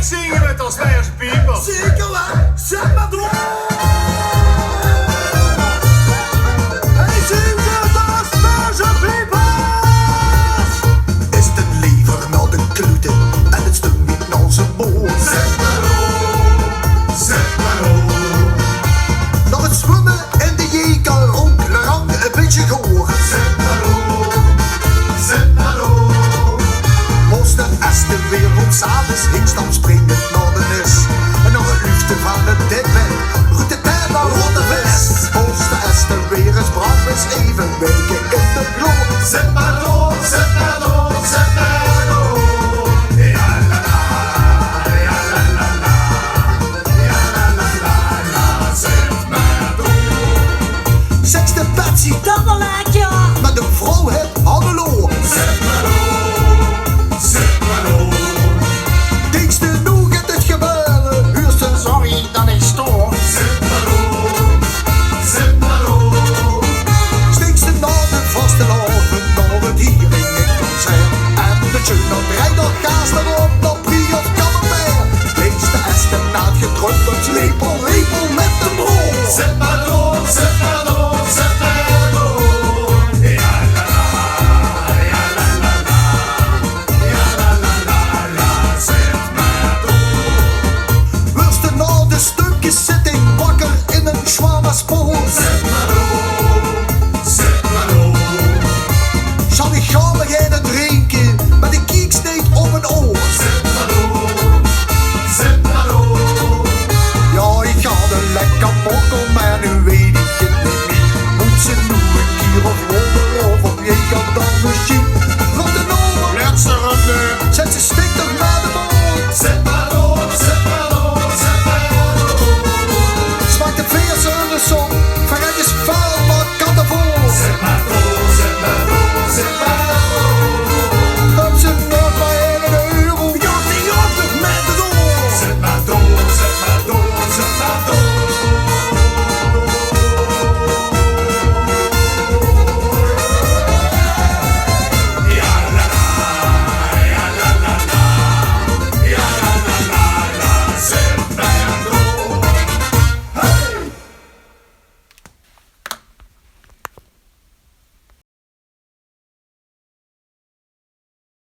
zingen met ons Beierse piepers. Zeker wel, zet maar door. Hey, zien ze dat Beierse piepers? Is het een lever naar de klute en het stuk niet naar zijn boord. Zet maar op, zet maar op. Nog het zwemmen in de jeker, ook lang een beetje gehoor. Zet maar op, zet maar op. Als de eerste wereld s'avonds hing, dan springend naar de nis. En nog een liefde van het dippen, roet de tijd naar rond de vis. Als de eerste weer eens brand is, even weken in de gloor. Zet maar op, zet maar op, zet maar op. Ja la la, ja la la la. Ja la la la la, zet maar op. Seks de Patsy, Dat wel lekker, ja. met een vrouw het Hannelo. Zet maar op, zet maar op. Diekste nog het gebeuren, huurste sorry dat ik stoor. Zet maar op, zet maar op. Stikste naar de vaste loven, naar het hier in het concert. En de tune op vrijdag gaas erop.